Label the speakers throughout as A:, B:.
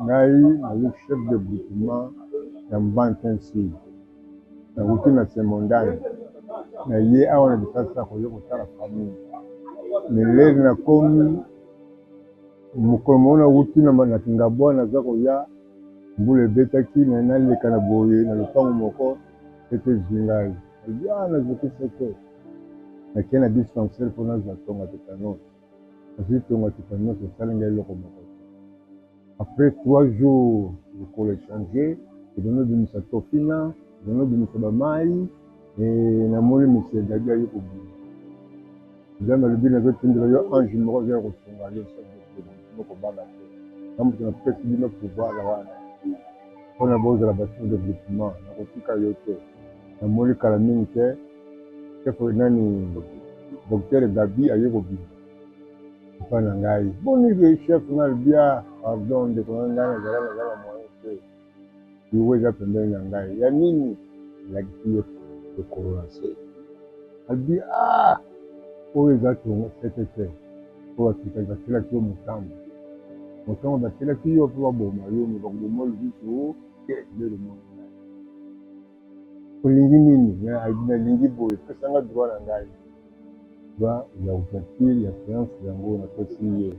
A: ngai naza chef de groupement ya Mbantin Sud nauti na Semondane na ye awa na bisasa koya kotala famille melele nakomi mokolo moko nauti na Kingabwa naza koya mbula ebetaki naleka na boye na lopango moko ete zingali nazokisa te nakie na dispensaire mpo nazwa tonga tétanos nazwi tonga tétanos esali ngai eloko moko. Après 3 jours lokolo echange ezono bimisa tofina ezono bimisa bamai namoni monsieur dadi aye kobima nzambe alobi nazotindela yo ange moko azoya kosunga yo kobanga te namoto napesi bino pouvoir wana mpona bozala basin de développement nakotika yo te namoni kala mingi te chef nani docteur Gabi aye kobima epai na ngai boni chef nalobia pardon ndeko na ngai nazala moyen te iwe eza pembeni na ngai ya nini elakisi ye lokolo na se alobi oyo eza tongo sete te po batelaki yo motambo batelaki yo mpo baboma yo me bakoboma olubiso ndelemoi olingi nini nalingi boye pesanga droit na ngai droit ya ouverture ya séance yango napesi ye.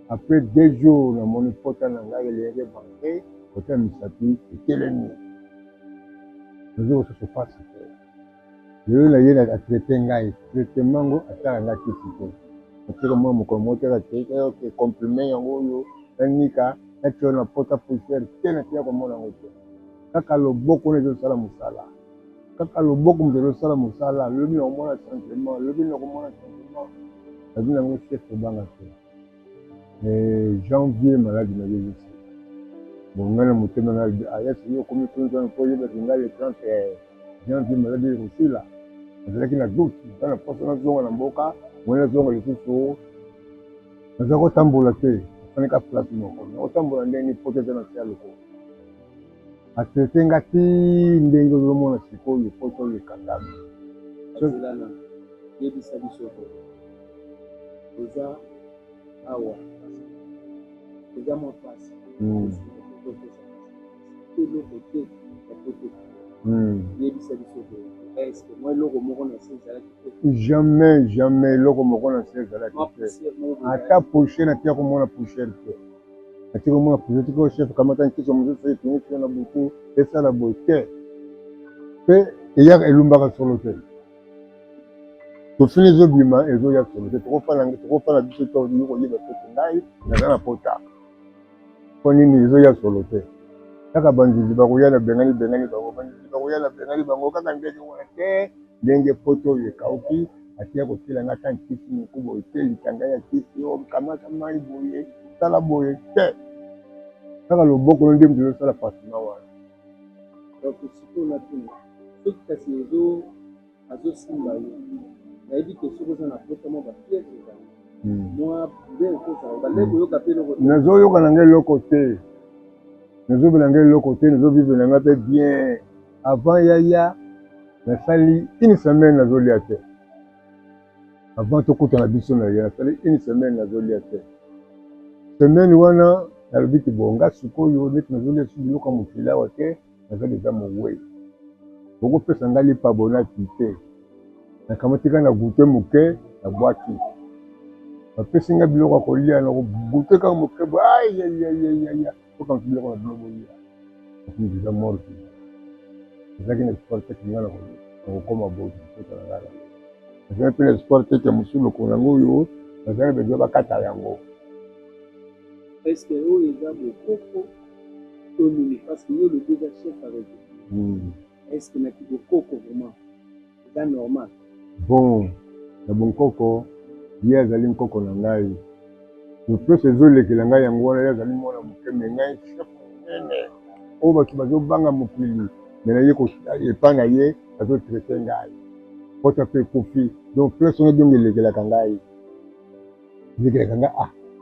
A: Après 2 jours namoni pota na ngai elenge banke kota misapi etelemi nazokosusu pasi te lelo na ye atraite ngai traitement ngo atala ngai kisi te natika mwa mokolo moko te atraite compliment yango oyo nanika natio na pota poussière te natia komona yango te kaka loboko na ezosala mosala kaka loboko moto ezosala mosala lobi na komona sentiment lobi na komona sentiment nazwi nango chef obanga te janvier maladi na yebisi bongai na motema na ayasi yo okomi kunzana mpo oyebaki ngai le 30 janvier maladi ekosila nazalaki na doute eza na poso nazonga na mboka moi nazonga lisusu naza kotambola te afanika place moko nakotambola ndenge poto eza na se ya lokolo atraite nga ti ndenge ozomona sikoyo poto oyo ekangami
B: azelana yebisa biso oza awa eza mwa pasi eloko te ya poto yebisa biso est-ce que moi eloko moko na se ezalaki te
A: jamais eloko moko na se ezalaki te ata poussière natia komona poussière te natia komona poussière tiko chef kamata nkiso mosusu etunisi na butu esala boye te mpe eyaka elumbaka solo te tofini ezobima ezoya solo te tokofana biso to olingi koyeba soki ngai naza na pota mpo nini ezoya solo te kaka banzizi bakoya na bengani bango banzizi bakoya na bengani bango kaka ndenge wana te ndenge poto oyo ekauki atia kotela nga ta nkisi moku boye te likanga ya kisi o kamata mai boye sala boye te kaka loboko no nde moto ezosala pasima wana
B: donc sikoyo natuna soki kasi azosimba yo nayebi ke soki oza na pota mwa bapiese ezali mwa bien kozala bande koyoka mpe eloko
A: nazoyoka na ngai eloko te nazobela ngai eloko te nazovivre na ngai mpe bien avant yaya nasali une semaine nazolia te avant tokutana biso na ye nasali une semaine nazolia te semaine wana nalobi ti bonga sikoyo neti nazolia su biloko ya mokili awa te naza deja mowei okopesa ngai lipabonaki te nakamatika na gute moke na bwaki bapesi ngai biloko ya kolia na kogute kaka moke bo ayayayaya tokanisi biloko na bino bolia akini deja morte ezalaki na espoir teke ngai na kokoma boye kota na ngai nazali mpe na espoir teke mosu lokolo yango oyo bazali besoin bakata yango
B: est-ce que oyo eza bokoko to nini parce que yo le déjà chef avec est-ce que naki bokoko vraiment eza normal
A: bon na bonkoko ye azali nkoko na ngai mopesi ezolekela ngai yango wana ye azali mwana moke me ngai chef monene oyo bato bazobanga mokili me na ye epai na ye azotraite ngai pota mpe ekufi donc place wana dongo elekelaka ngai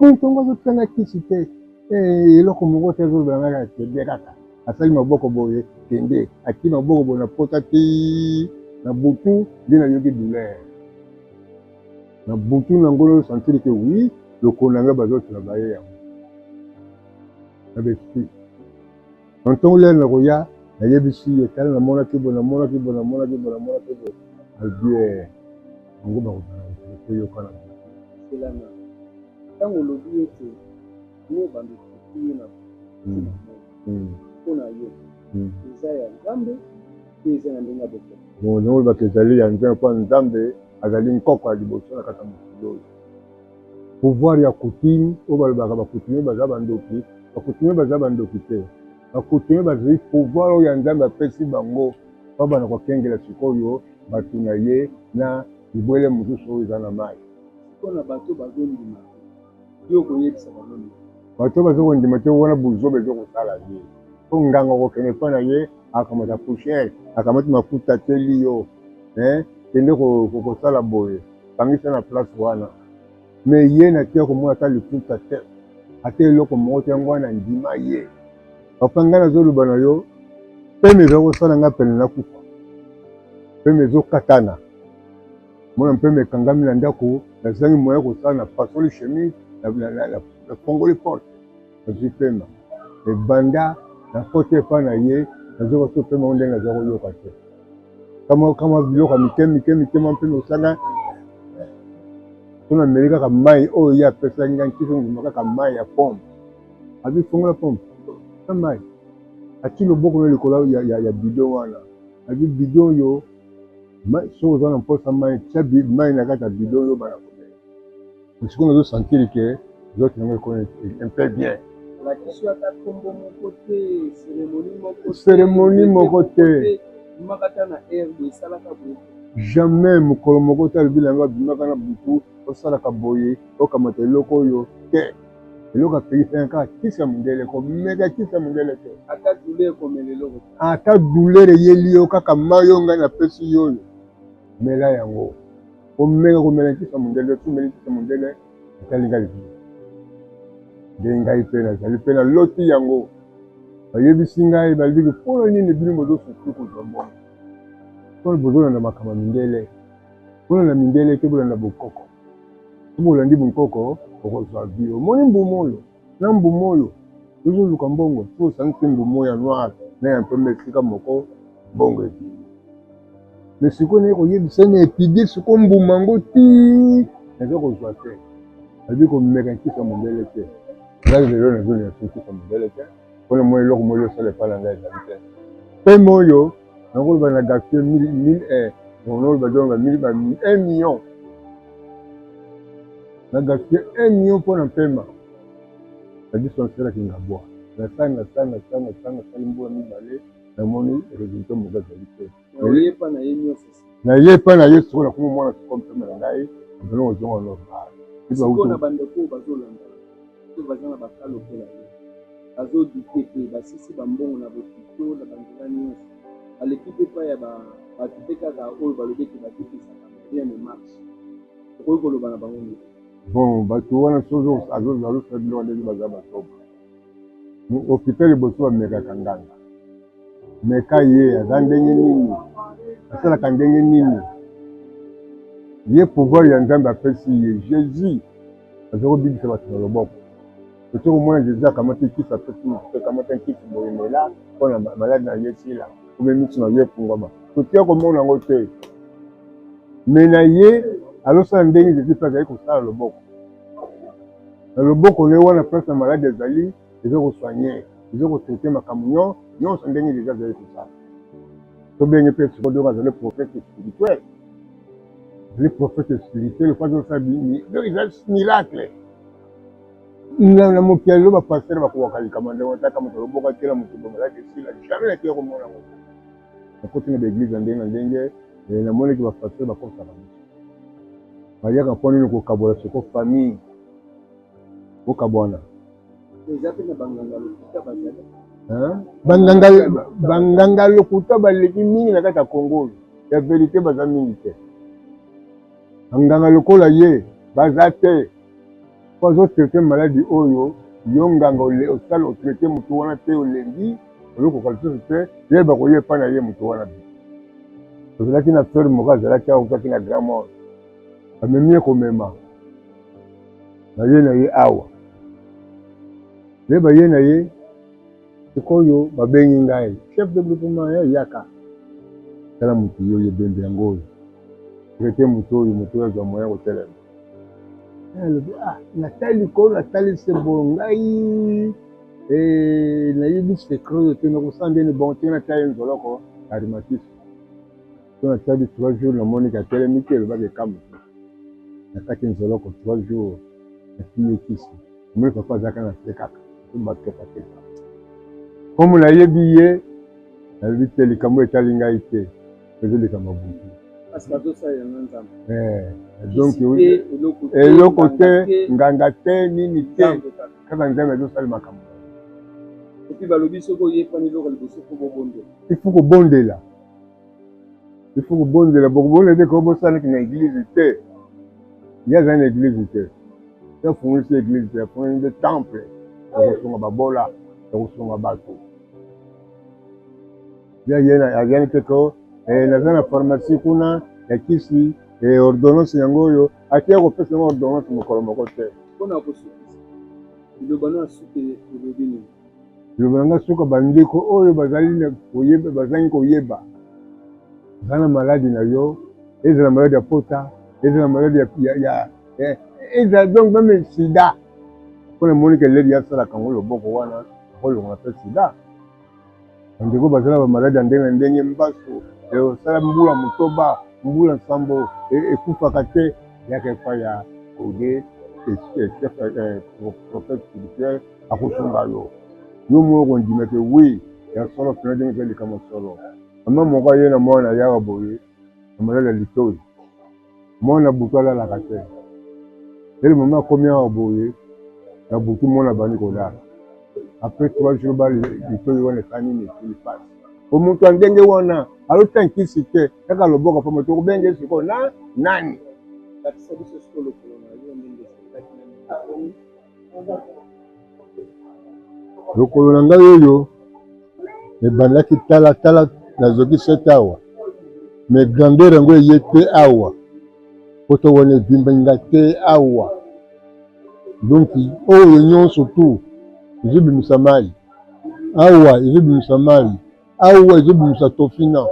A: ntongo azotanga kisi te eloko moko te azolobela ngai akende kaka asali maboko boye kende aki maboko boye na pota te na butu nde nayoki douleur na butu nango osantiri ke wi lokolo na ngai bazotravaye yango avec qui. En tant que na koya na yebisi etala na mona ke bona mona ke bona mona ke bona mona ke bona albie ngo ba ko yo kana
B: c'est là ntango olobi ete yo bando kokuye na mpona yo eza ya nzambe to eza na ndenge ya bokoko
A: bon nayolobaka ezali ya nzambe mpo nzambe azali nkoko ya liboso na kati ya mokili oyo pouvoir ya coutume oyo balobaka bakoutume baza bandoki bakoutume baza bandoki te bakoutume bazali pouvoir oyo ya nzambe apesi bango mpo bana kokengela sikoyo bato na ye na libwele mosusu oyo eza na mai
B: mpona bato bazondima yo koyebisa bango
A: bato baza kondima te wana buzobe ezokosala ye mpo nganga kokende mpo na ye akamata poussière akamati mafuta ateli yo kende kosala boye bangisa na place wana me ye natia komona ata liputa te ata eloko moko te yango wana ndima ye papa ngai nazoloba na yo peme ezakosala nga pene nakufa peme ezokatana mona mpeme ekangami na ndako nazangi moya kosala na pasoli chemise na fongoli porte nazwi pema ebanda na kote epa na ye nazoka so pema o ndenge aza koyoka te kama biloko ya mike mwa mpeme osanga mpona meli kaka mai oyo ye apesaki ngai nkisi nguma kaka mai ya pompe azwi fongola pompe na mai ati loboko na likolo ya bidon wana azwi bidon oyo soki oza na mposa mai tia mai na kati ya bidon oyo bana komela sikoyo nazosantiri ke zote yango ekoni mpe bien cérémonie moko te jamais mokolo moko te alobi yango abimaka na butu osalaka boye okamata eloko oyo te eloko apekisaka kaka kisi ya mondele komeka kisi ya mondele te ata douleur eyeli yo kaka mai oyo ngai napesi yo oyo mela yango omeka komela kisi ya mondele tumeli kisi ya mondele etali ngai livi nde ngai mpe nazali mpe naloti yango bayebisi ngai balobiki mpona nini bino bozosusu kozwa bongo mpona bozolanda makambo ya mindele bolanda mindele te bolanda bokoko so bolandi bokoko okozwa vi omoni mbumu oyo na mbumu oyo tozoluka mbongo so osangi te mbumu ya noire na ya mpembe esika moko mbongo ebimi me sikoyo naye koyebisa na epide sikoyo mbuma yango ti naza kozwa te abi komeka nkisi ya mondele te ngai lelo nazolina so nkisi ya mondele te mpona mwa eloko moko osala epai na ngai ezali te peme oyo nakoloba na gaspille 1000 noloba donga 1 million na gaspille 1 million mpona mpema nadiso nasalaki ngabwa nasali mbula mibale namoni résultat moko ezali te nayepa na ye sikoyo nakoma mwana sikoyo mpema na ngai abelongo ozonga normal
B: bandeko bazolanda baza na bakalo mpela ye bazodute te basisi bambongo na bokito na banzela nyonso aleki mpe epai ya bato mpe kaka oyo balobeki bakitisaka rien ne marche okoki koloba na bango nini
A: bon bato wana sozo azosala biloko ndenge baza batoba hôpital liboso bamekaka nganga meka ye aza ndenge nini asalaka ndenge nini ye pouvoir ya nzambe apesi ye jésus aza kobikisa bato na loboko soki komona jésus akamati kisi apesi mosusu akamata nkisi boyemela mpona maladi na ye sila obe miso na ye efungwama totia komona yango te me na ye alosala ndenge jésus mpe azali kosala loboko na loboko na ye wana place na maladi ezali eza kosoigne eza kotraite makambo nyonso ndenge jésus azali kosala tobenge mpe sikoyo azali prophète spirituel azali prophète spirituel po azosala eza miracle na mokili lelo bapaster bakobaka likama ndenge otaka moto loboko atela moto bomaladi esila jamais nakia komona ngo nakoti na baeglize ya ndenge na ndenge namonaki bapaster bakosaka biso bayaka mpo nini kokabola siko famille okabwana banganga lokuta baleki mingi na kati ya kongo ya verité baza mingi te banganga lokola ye baza te po azotraite maladi oyo yo nganga osala otraite motu wana te olengi oyokoka lisusu te yeba koyepa na ye motu wana tozalaki na frere moko azalaki awa okaki na grand mort amemi ye komema na ye awa yeba ye na ye sikoyo babengi ngai chef de groupement ya yaka tala mutu yo yebembe yango oyo traité mutu oyo azwa moyen kotelema alobi natali likolo natali sebo ngai nayebi secret oyo te nakosala ndeni bon te natali nzoloko ya rhumatisme so natali 3 jours namoni katelemi te elobaki ekamutu nataki nzoloko 3 jours natie kisi omoni papa azalaka na se kaka so batokateka komo nayebi ye nalobi te likambo etali ngai te ezoleka mabutu donc eloko te nganga te nini te kaka nzambe azosala makambo il faut kobondela bokobondela te kobosanaki na église te ye azali na église te te afungolisi église te afungoli nde temple ya kosunga babola ya kosunga bato azali te ko naza na pharmacie kuna ya kisi ordonnance yango oyo atia kopesa yango ordonnance mokolo moko te liloba nanga suka bandeko oyo bazangi koyeba aza na maladi na yo ezala maladi ya pota ezala maladi ezala donc meme sida mpona monika eledi asalaka yango loboko wana akolongola mpe sida bandeko bazala bamaladi ya ndenge na ndenge mbaso osala mbula motoba mbula nsambo ekufaka te yaka epai ya ode prophète spirituel akosunga yo moko ondima ke wi ya solo pena ndenge mpe likambo solo mama moko aye na mwana yawa boye na maladi ya litoi mwana butu alalaka te ele mama akomi awa boye na butu mwana bandi kolala après 3 jours ba litoi wana ekani nesili pasi omuntu ya ndenge wana alota nkisi te kaka loboko pamba tokobenge sikoyo na nani lokolo na ngai oyo ebandaki tala nazoki 7 awa mais grandeur yango eye te awa po towona ebimbanga te awa donc oyo nyonso tu ezobimisa mai awa ezobimisa mai awa ezobimisa tofina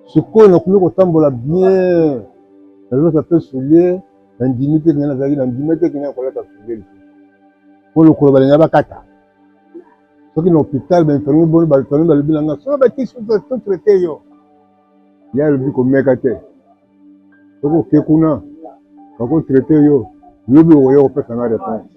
A: sikoyo nakomi kotambola bien nazota mpe soulier nandimi te kinga nazalaki nandimi te kinga kolata soulier po lokolo balinga bakata soki na hôpital bainfirmier boni bainfirmier balobi nanga so bakisi to traité yo ya alobi komeka te soki oke kuna bakotraité yo yobi okoya kopesa na réponse.